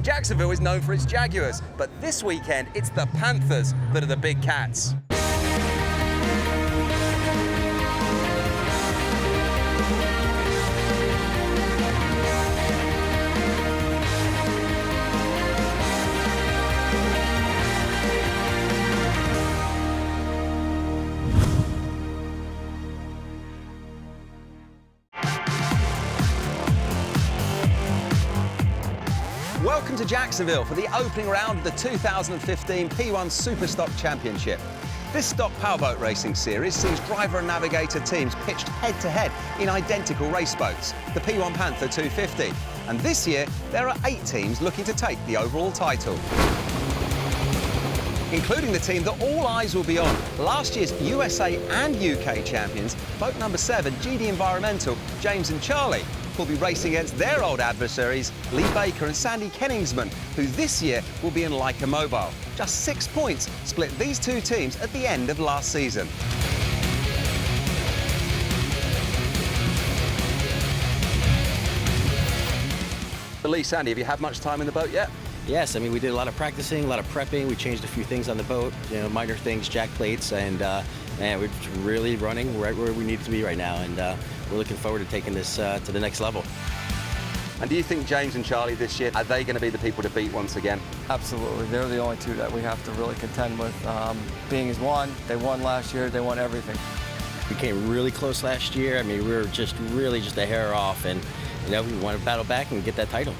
Jacksonville is known for its Jaguars, but this weekend it's the Panthers that are the big cats. Welcome to Jacksonville for the opening round of the 2015 P1 SuperStock Championship. This stock powerboat racing series sees driver and navigator teams pitched head-to-head in identical race boats, the P1 Panther 250. And this year, there are 8 teams looking to take the overall title, including the team that all eyes will be on, last year's USA and UK champions, boat number 7, GD Environmental, James and Charlie, will be racing against their old adversaries, Lee Baker and Sandy Kenningsman, who this year will be in Leica Mobile. Just 6 points split these two teams at the end of last season. Lee, Sandy, have you had much time in the boat yet? Yes, I mean, we did a lot of practicing, a lot of prepping. We changed a few things on the boat, minor things, jack plates, and we're really running right where we need to be right now, and we're looking forward to taking this to the next level. And do you think James and Charlie this year, are they going to be the people to beat once again? Absolutely. They're the only two that we have to really contend with. Being as one, they won last year, they won everything. We came really close last year. I mean, we were just really a hair off, and we want to battle back and get that title.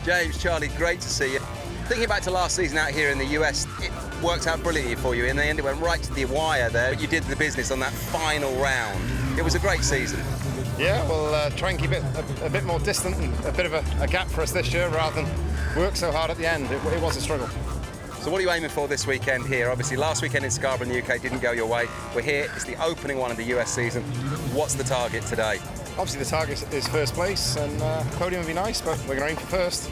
James, Charlie, great to see you. Thinking back to last season out here in the US, it worked out brilliantly for you. In the end, it went right to the wire there, but you did the business on that final round. It was a great season. Yeah, we'll try and keep it a bit more distant and a bit of a gap for us this year rather than work so hard at the end. It was a struggle. So what are you aiming for this weekend here? Obviously, last weekend in Scarborough in the UK didn't go your way. We're here, it's the opening one of the US season. What's the target today? Obviously, the target is first place, and podium would be nice, but we're going to aim for first.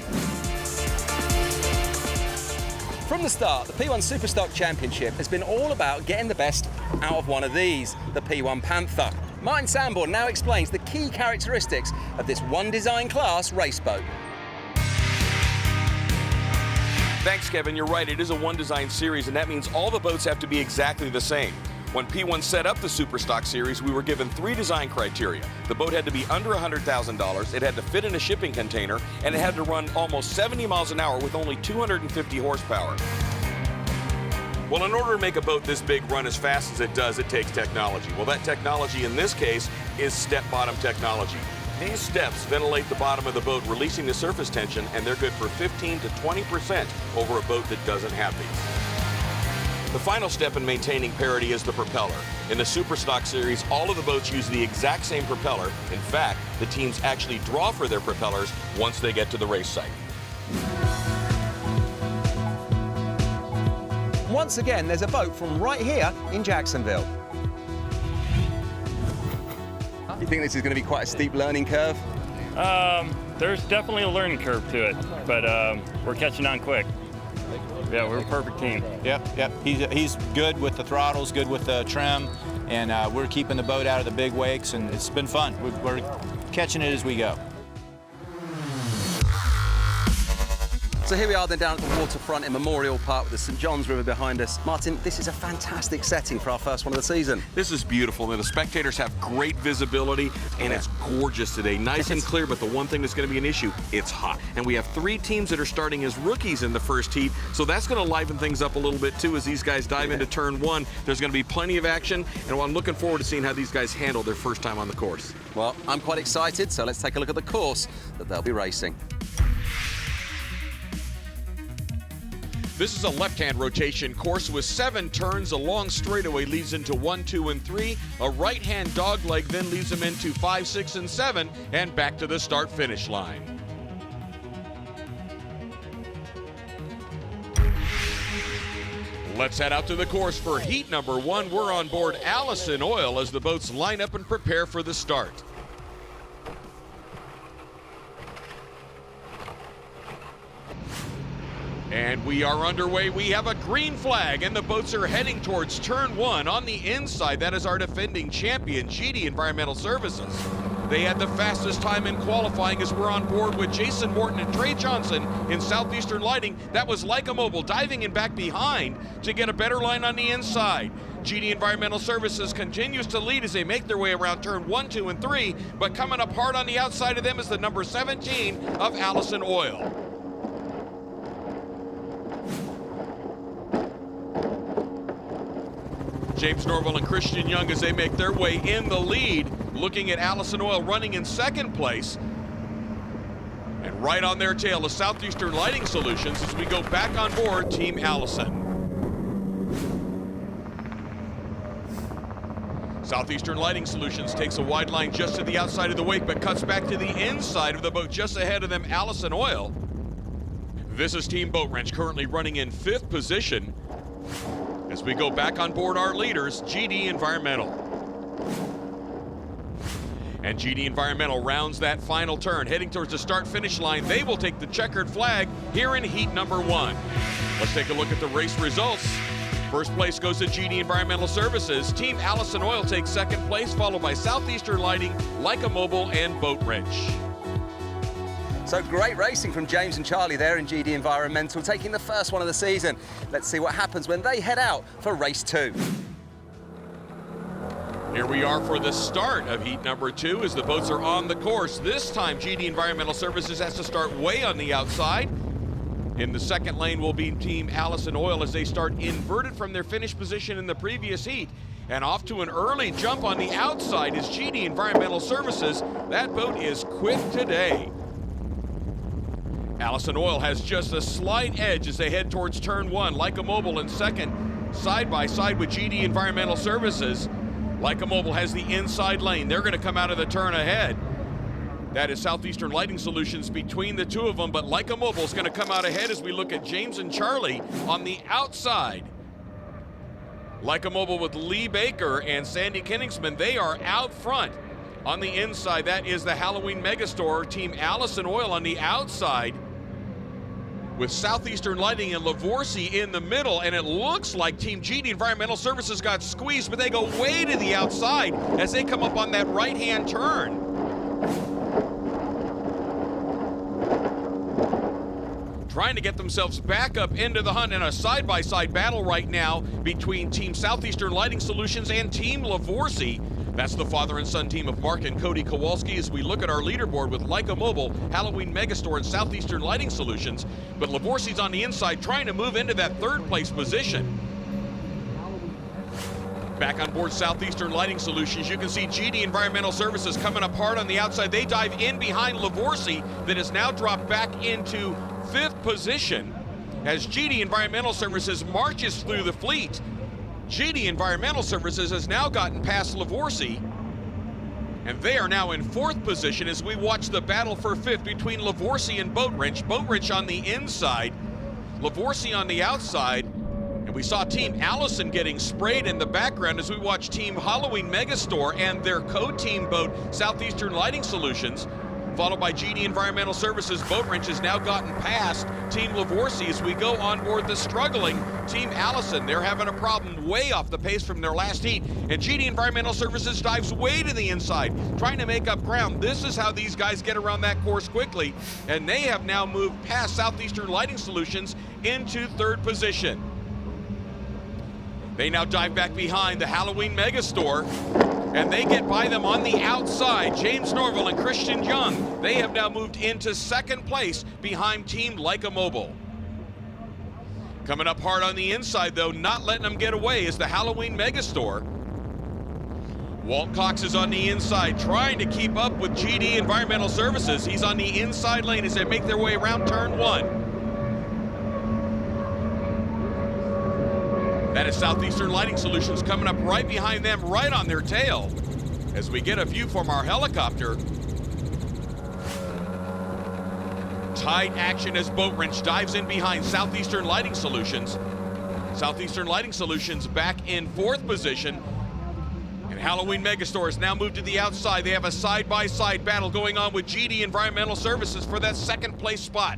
From the start, the P1 SuperStock Championship has been all about getting the best out of one of these, the P1 Panther. Martin Sanborn now explains the key characteristics of this one design class race boat. Thanks, Kevin. You're right. It is a one design series, and that means all the boats have to be exactly the same. When P1 set up the SuperStock series, we were given 3 design criteria. The boat had to be under $100,000, it had to fit in a shipping container, and it had to run almost 70 miles an hour with only 250 horsepower. Well, in order to make a boat this big run as fast as it does, it takes technology. Well, that technology in this case is step bottom technology. These steps ventilate the bottom of the boat, releasing the surface tension, and they're good for 15 to 20% over a boat that doesn't have these. The final step in maintaining parity is the propeller. In the SuperStock series, all of the boats use the exact same propeller. In fact, the teams actually draw for their propellers once they get to the race site. Once again, there's a boat from right here in Jacksonville. You think this is going to be quite a steep learning curve? There's definitely a learning curve to it, but we're catching on quick. Yeah, we're a perfect team. Yep. He's good with the throttles, good with the trim, and we're keeping the boat out of the big wakes, and it's been fun. We're catching it as we go. So here we are then down at the waterfront in Memorial Park with the St. Johns River behind us. Martin, this is a fantastic setting for our first one of the season. This is beautiful. The spectators have great visibility, and it's gorgeous today. Nice and clear, but the one thing that's going to be an issue, it's hot. And we have 3 teams that are starting as rookies in the first heat, so that's going to liven things up a little bit too as these guys dive into turn 1. There's going to be plenty of action, and I'm looking forward to seeing how these guys handle their first time on the course. Well, I'm quite excited, so let's take a look at the course that they'll be racing. This is a left-hand rotation course with 7 turns. A long straightaway leads into 1, 2, and 3. A right-hand dogleg then leads them into 5, 6, and 7, and back to the start-finish line. Let's head out to the course for heat number 1. We're on board Allison Oil as the boats line up and prepare for the start. And we are underway. We have a green flag, and the boats are heading towards turn 1. On the inside, that is our defending champion, GD Environmental Services. They had the fastest time in qualifying as we're on board with Jason Morton and Trey Johnson in Southeastern Lighting. That was Leica Mobile diving in back behind to get a better line on the inside. GD Environmental Services continues to lead as they make their way around turn 1, 2, and 3, but coming up hard on the outside of them is the number 17 of Allison Oil. James Norville and Christian Young as they make their way in the lead, looking at Allison Oil running in second place. And right on their tail is Southeastern Lighting Solutions as we go back on board Team Allison. Southeastern Lighting Solutions takes a wide line just to the outside of the wake, but cuts back to the inside of the boat just ahead of them, Allison Oil. This is Team Boat Wrench currently running in 5th position as we go back on board our leaders, GD Environmental. And GD Environmental rounds that final turn, heading towards the start-finish line. They will take the checkered flag here in heat number 1. Let's take a look at the race results. First place goes to GD Environmental Services. Team Allison Oil takes second place, followed by Southeastern Lighting, Leica Mobile, and Boat Wrench. So great racing from James and Charlie there in GD Environmental, taking the first one of the season. Let's see what happens when they head out for race 2. Here we are for the start of heat number 2 as the boats are on the course. This time GD Environmental Services has to start way on the outside. In the second lane will be Team Allison Oil as they start inverted from their finish position in the previous heat. And off to an early jump on the outside is GD Environmental Services. That boat is quick today. Allison Oil has just a slight edge as they head towards turn 1. Leica Mobile in second, side by side with GD Environmental Services. Leica Mobile has the inside lane. They're going to come out of the turn ahead. That is Southeastern Lighting Solutions between the two of them, but Leica Mobile is going to come out ahead as we look at James and Charlie on the outside. Leica Mobile with Lee Baker and Sandy Kinningsman, they are out front. On the inside, that is the Halloween Megastore, Team Allison Oil on the outside, with Southeastern Lighting and Lavorsi in the middle, and it looks like Team GD Environmental Services got squeezed, but they go way to the outside as they come up on that right-hand turn. Trying to get themselves back up into the hunt in a side-by-side battle right now between Team Southeastern Lighting Solutions and Team Lavorsi. That's the father and son team of Mark and Cody Kowalski as we look at our leaderboard with Leica Mobile, Halloween Megastore, and Southeastern Lighting Solutions. But Lavorsi's on the inside trying to move into that 3rd place position. Back on board Southeastern Lighting Solutions, you can see GD Environmental Services coming up hard on the outside. They dive in behind Lavorsi that has now dropped back into 5th position as GD Environmental Services marches through the fleet. GD Environmental Services has now gotten past Lavorsi, and they are now in 4th position as we watch the battle for 5th between Lavorsi and Boat Wrench. Boat Wrench on the inside, Lavorsi on the outside, and we saw Team Allison getting sprayed in the background as we watch Team Halloween Megastore and their co-team boat, Southeastern Lighting Solutions, followed by GD Environmental Services. Boat Wrench has now gotten past Team Lavorsi as we go on board the struggling Team Allison. They're having a problem way off the pace from their last heat, and GD Environmental Services dives way to the inside, trying to make up ground. This is how these guys get around that course quickly, and they have now moved past Southeastern Lighting Solutions into 3rd position. They now dive back behind the Halloween Megastore, and they get by them on the outside. James Norville and Christian Young, they have now moved into 2nd place behind Team Leica Mobile. Coming up hard on the inside, though, not letting them get away, is the Halloween Megastore. Walt Cox is on the inside, trying to keep up with GD Environmental Services. He's on the inside lane as they make their way around turn 1. That is Southeastern Lighting Solutions coming up right behind them, right on their tail. As we get a view from our helicopter, tight action as Boat Wrench dives in behind Southeastern Lighting Solutions. Southeastern Lighting Solutions back in 4th position. And Halloween Megastore has now moved to the outside. They have a side-by-side battle going on with GD Environmental Services for that 2nd place spot.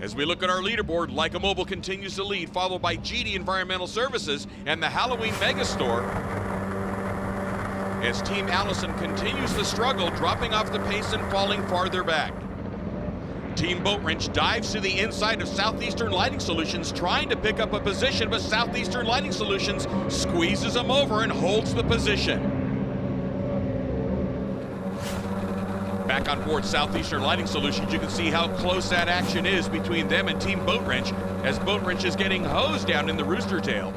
As we look at our leaderboard, Leica Mobile continues to lead, followed by GD Environmental Services and the Halloween Megastore. as Team Allison continues the struggle, dropping off the pace and falling farther back. Team Boat Wrench dives to the inside of Southeastern Lighting Solutions, trying to pick up a position, but Southeastern Lighting Solutions squeezes them over and holds the position. Back on board Southeastern Lighting Solutions, you can see how close that action is between them and Team Boat Wrench, as Boat Wrench is getting hosed down in the rooster tail.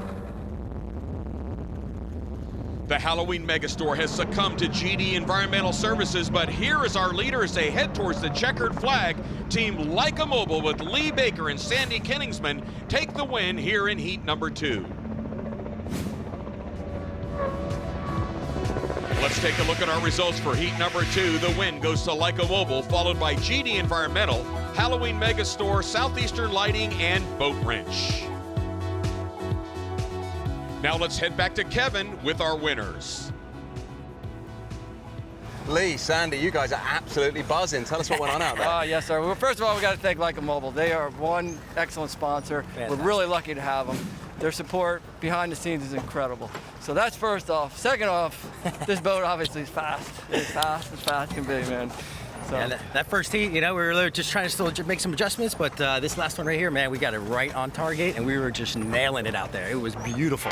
The Halloween Megastore has succumbed to GD Environmental Services, but here is our leader as they head towards the checkered flag. Team Leica Mobile with Lee Baker and Sandy Kenningsman take the win here in heat number 2. Let's take a look at our results for heat number 2. The win goes to Leica Mobile, followed by GD Environmental, Halloween Megastore, Southeastern Lighting, and Boat Wrench. Now let's head back to Kevin with our winners. Lee, Sandy, you guys are absolutely buzzing. Tell us what went on out there. Yes, sir. Well, first of all, we got to thank Leica Mobile. They are one excellent sponsor. Fantastic. We're really lucky to have them. Their support behind the scenes is incredible. So that's first off. Second off, this boat obviously is fast. It's fast as fast can be, man. So. Yeah, that first heat, you know, we were just trying to still make some adjustments, but this last one right here, man, we got it right on target, and we were just nailing it out there. It was beautiful.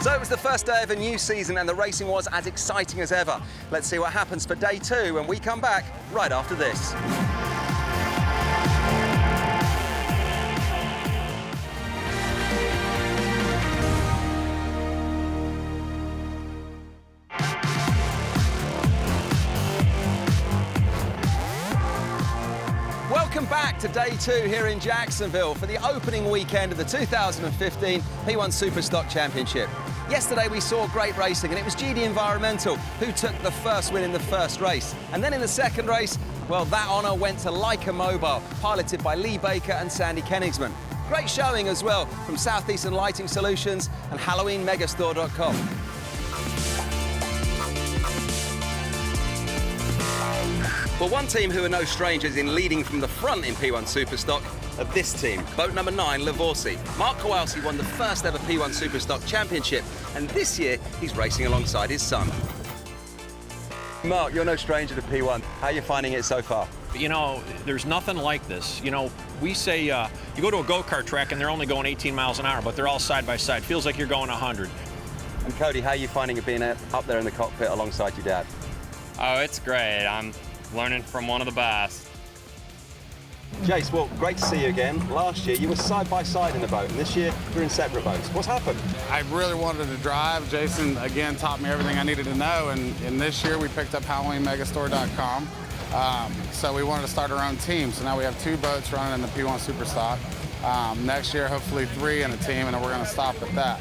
So it was the first day of a new season, and the racing was as exciting as ever. Let's see what happens for day 2 when we come back right after this. Welcome back to day 2 here in Jacksonville for the opening weekend of the 2015 P1 SuperStock Championship. Yesterday we saw great racing, and it was GD Environmental who took the first win in the first race. And then in the second race, well, that honour went to Leica Mobile, piloted by Lee Baker and Sandy Kenningsman. Great showing as well from Southeastern Lighting Solutions and HalloweenMegastore.com. Well, one team who are no strangers in leading from the front in P1 SuperStock are this team, boat number 9, Livorsi. Mark Kowalski won the first ever P1 SuperStock Championship, and this year he's racing alongside his son. Mark, you're no stranger to P1. How are you finding it so far? You know, there's nothing like this. You know, we say you go to a go-kart track and they're only going 18 miles an hour, but they're all side by side. Feels like you're going 100. And Cody, how are you finding it being up there in the cockpit alongside your dad? Oh, it's great. I'm learning from one of the best. Jace, well, great to see you again. Last year you were side by side in the boat, and this year you're in separate boats. What's happened? I really wanted to drive. Jason, again, taught me everything I needed to know, and this year we picked up HalloweenMegastore.com. So we wanted to start our own team. So now we have 2 boats running in the P1 SuperStock. Next year, hopefully 3 in a team, and then we're going to stop at that.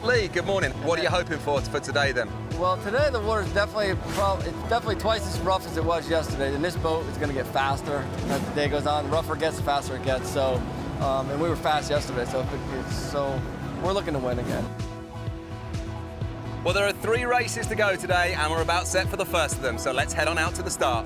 Lee, good morning. What are you hoping for today then? Well, today the water's definitely twice as rough as it was yesterday, and this boat is going to get faster as the day goes on. The rougher it gets, the faster it gets. So, and we were fast yesterday, so we're looking to win again. Well, there are 3 races to go today, and we're about set for the first of them. So let's head on out to the start.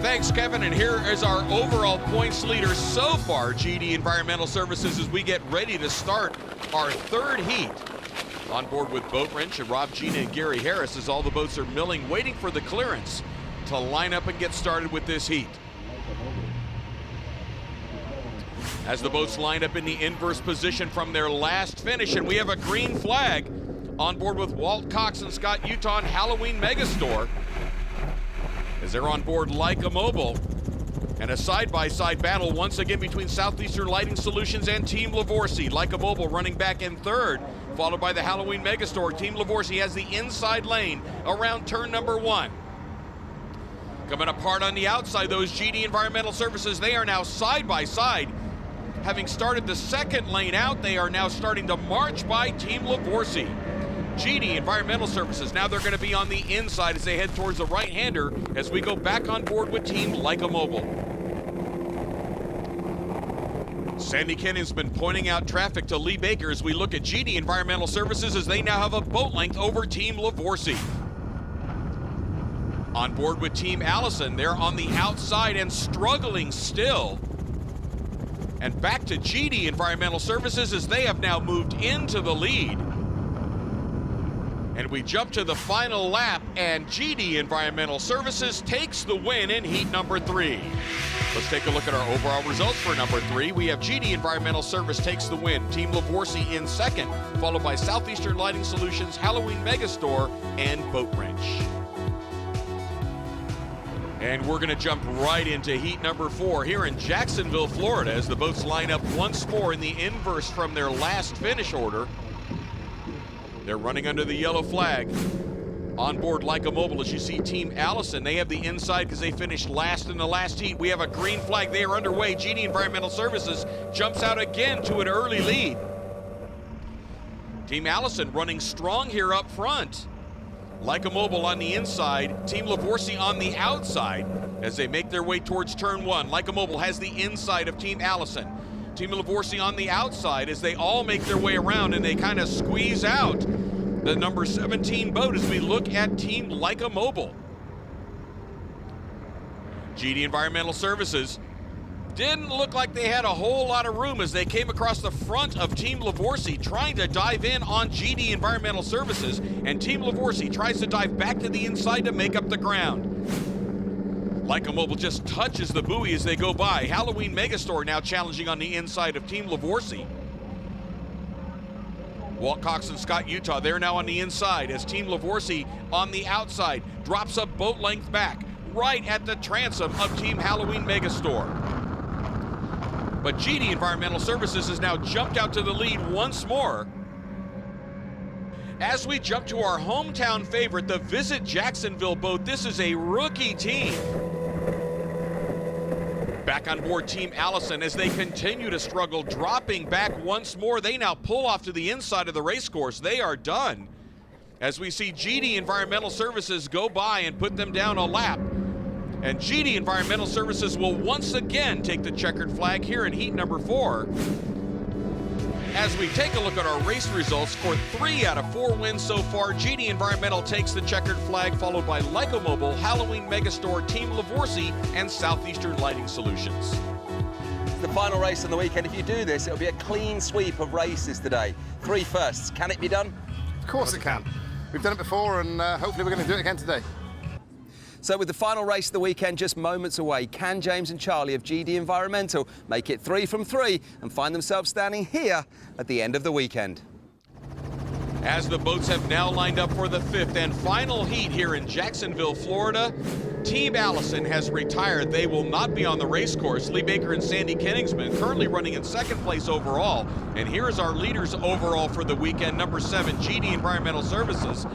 Thanks, Kevin, and here is our overall points leader so far, GD Environmental Services, as we get ready to start our 3rd heat. On board with Boat Wrench and Rob Gina and Gary Harris as all the boats are milling, waiting for the clearance to line up and get started with this heat. As the boats line up in the inverse position from their last finish, and we have a green flag on board with Walt Cox and Scott Utah and Halloween Megastore, as they're on board Leica Mobile. And a side-by-side battle once again between Southeastern Lighting Solutions and Team Livorsi. Leica Mobile running back in 3rd, followed by the Halloween Megastore. Team Livorsi has the inside lane around turn number 1. Coming apart on the outside, those GD Environmental Services, they are now side-by-side. Having started the 2nd lane out, they are now starting to march by Team Livorsi. GD Environmental Services, now they're going to be on the inside as they head towards the right-hander as we go back on board with Team Leica Mobile. Sandy Kenningsman pointing out traffic to Lee Baker as we look at GD Environmental Services as they now have a boat length over Team Livorsi. On board with Team Allison, they're on the outside and struggling still. And back to GD Environmental Services as they have now moved into the lead. And we jump to the final lap, and GD Environmental Services takes the win in heat number 3. Let's take a look at our overall results for number 3. We have GD Environmental Service takes the win. Team Lavorsi in second, followed by Southeastern Lighting Solutions, Halloween Megastore, and Boat Wrench. And we're going to jump right into heat number 4 here in Jacksonville, Florida, as the boats line up once more in the inverse from their last finish order. They're running under the yellow flag. On board Leica Mobile, as you see Team Allison, they have the inside because they finished last in the last heat. We have a green flag. They are underway. GD Environmental Services jumps out again to an early lead. Team Allison running strong here up front. Leica Mobile on the inside, Team Lavorsi on the outside as they make their way towards turn 1. Leica Mobile has the inside of Team Allison. Team Lavorsi on the outside as they all make their way around and they kind of squeeze out the number 17 boat as we look at Team Leica Mobile. GD Environmental Services didn't look like they had a whole lot of room as they came across the front of Team Lavorsi trying to dive in on GD Environmental Services, and Team Lavorsi tries to dive back to the inside to make up the ground. Leica Mobile just touches the buoy as they go by. Halloween Megastore now challenging on the inside of Team Lavorsi. Walt Cox and Scott Utah, they're now on the inside as Team Lavorsi on the outside drops a boat length back right at the transom of Team Halloween Megastore. But GD Environmental Services has now jumped out to the lead once more. As we jump to our hometown favorite, the Visit Jacksonville boat, this is a rookie team. Back on board Team Allison as they continue to struggle, dropping back once more. They now pull off to the inside of the race course. They are done. As we see GD Environmental Services go by and put them down a lap. And GD Environmental Services will once again take the checkered flag here in heat number 4. As we take a look at our race results for 3 out of 4 wins so far, GD Environmental takes the checkered flag, followed by Leica Mobile, Halloween Megastore, Team Lavorsi, and Southeastern Lighting Solutions. The final race on the weekend. If you do this, it'll be a clean sweep of races today. 3 firsts. Can it be done? Of course it can. We've done it before, and hopefully we're going to do it again today. So with the final race of the weekend just moments away, can James and Charlie of GD Environmental make it 3 from 3 and find themselves standing here at the end of the weekend? As the boats have now lined up for the 5th and final heat here in Jacksonville, Florida, Team Allison has retired. They will not be on the race course. Lee Baker and Sandy Kenningsman currently running in 2nd place overall. And here is our leaders overall for the weekend, number 7, GD Environmental Services.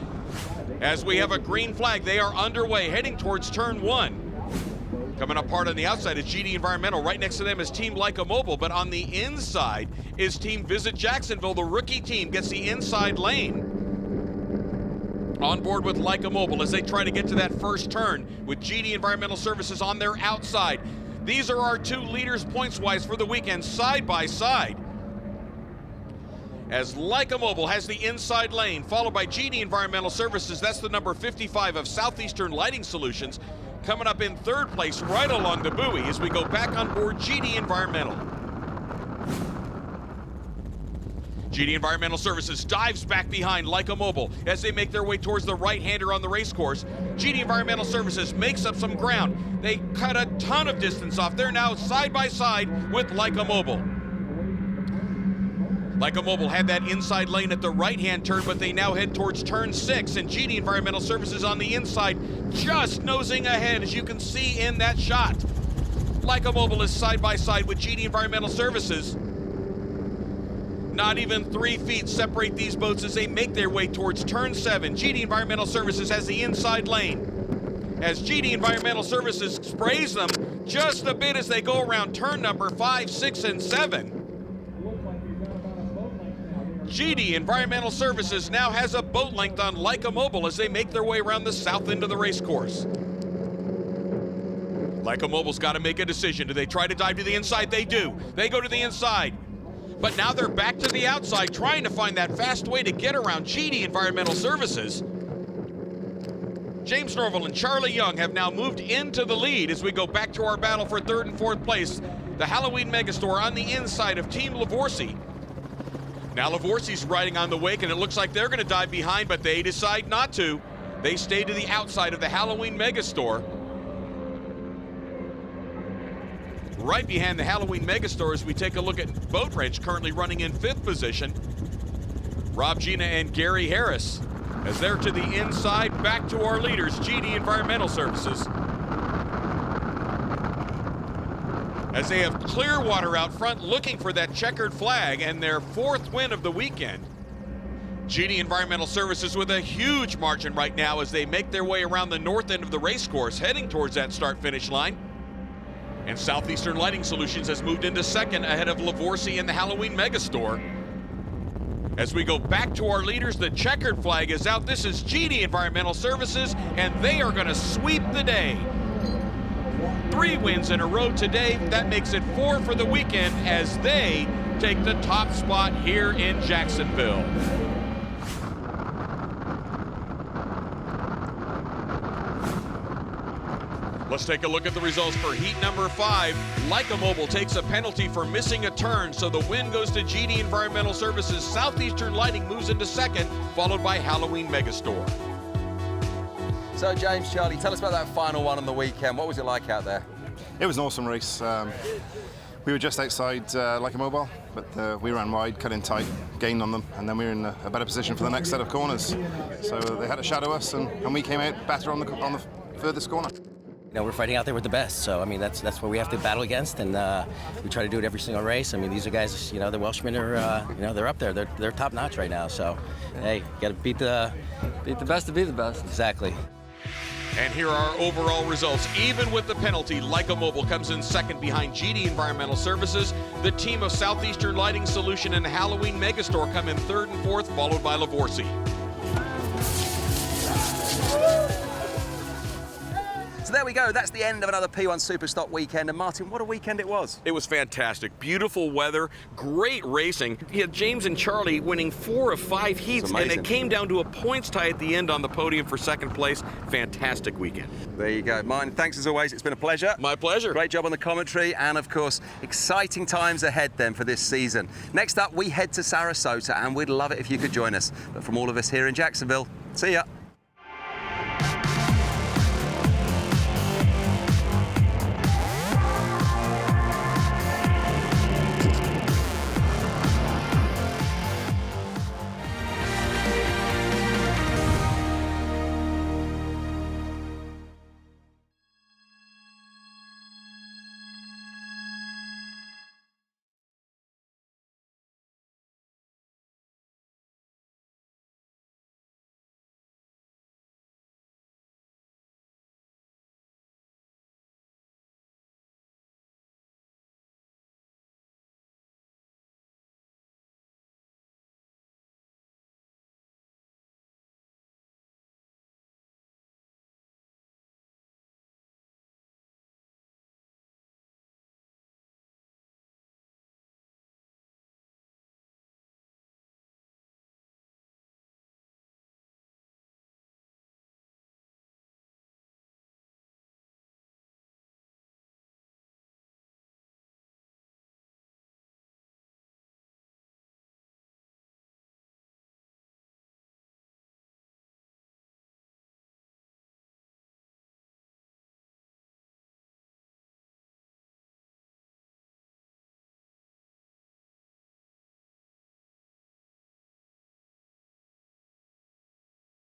As we have a green flag, they are underway, heading towards turn 1. Coming up hard on the outside is GD Environmental. Right next to them is Team Leica Mobile, but on the inside is Team Visit Jacksonville. The rookie team gets the inside lane. On board with Leica Mobile as they try to get to that first turn with GD Environmental Services on their outside. These are our 2 leaders points-wise for the weekend, side by side. As Leica Mobile has the inside lane, followed by GD Environmental Services. That's the number 55 of Southeastern Lighting Solutions, coming up in 3rd place right along the buoy as we go back on board GD Environmental. GD Environmental Services dives back behind Leica Mobile as they make their way towards the right-hander on the race course. GD Environmental Services makes up some ground. They cut a ton of distance off. They're now side by side with Leica Mobile. Leica Mobile had that inside lane at the right-hand turn, but they now head towards turn 6, and GD Environmental Services on the inside, just nosing ahead, as you can see in that shot. Leica Mobile is side by side with GD Environmental Services. Not even 3 feet separate these boats as they make their way towards turn 7. GD Environmental Services has the inside lane, as GD Environmental Services sprays them just a bit as they go around turn number 5, 6, and 7. GD Environmental Services now has a boat length on Leica Mobile as they make their way around the south end of the race course. Leica Mobile's got to make a decision. Do they try to dive to the inside? They do. They go to the inside. But now they're back to the outside, trying to find that fast way to get around GD Environmental Services. James Norville and Charlie Young have now moved into the lead as we go back to our battle for 3rd and 4th place. The Halloween Megastore on the inside of Team Lavorsi. Now Lavorsi's riding on the wake, and it looks like they're going to dive behind, but they decide not to. They stay to the outside of the Halloween Megastore. Right behind the Halloween Megastore as we take a look at Boat Wrench, currently running in 5th position. Rob Gina and Gary Harris as they're to the inside, back to our leaders, GD Environmental Services. As they have Clearwater out front looking for that checkered flag and their 4th win of the weekend. GD Environmental Services with a huge margin right now as they make their way around the north end of the race course, heading towards that start-finish line. And Southeastern Lighting Solutions has moved into 2nd ahead of Lavorsi and the Halloween Megastore. As we go back to our leaders, the checkered flag is out. This is GD Environmental Services, and they are going to sweep the day. 3 wins in a row today. That makes it 4 for the weekend as they take the top spot here in Jacksonville. Let's take a look at the results for heat number 5. Leica Mobile takes a penalty for missing a turn, so the win goes to GD Environmental Services. Southeastern Lighting moves into 2nd, followed by Halloween Megastore. So, James, Charlie, tell us about that final one on the weekend. What was it like out there? It was an awesome race. We were just outside Leica Mobile, but we ran wide, cut in tight, gained on them, and then we were in a better position for the next set of corners. So they had to shadow us, and we came out better on the furthest corner. You know, we're fighting out there with the best, so I mean that's what we have to battle against, and we try to do it every single race. I mean, these are guys, you know, the Welshmen are, you know, they're up there, they're top notch right now. So, hey, got to beat the best to be the best. Exactly. And here are our overall results. Even with the penalty, Leica Mobile comes in 2nd behind GD Environmental Services. The team of Southeastern Lighting Solution and Halloween Megastore come in 3rd and 4th, followed by Lavorsi. So there we go. That's the end of another P1 SuperStock weekend. And Martin, what a weekend it was. It was fantastic. Beautiful weather, great racing. You had James and Charlie winning 4 of 5 heats, and it came down to a points tie at the end on the podium for 2nd place. Fantastic weekend. There you go. Martin, thanks as always. It's been a pleasure. My pleasure. Great job on the commentary, and of course, exciting times ahead then for this season. Next up, we head to Sarasota, and we'd love it if you could join us. But from all of us here in Jacksonville, see ya.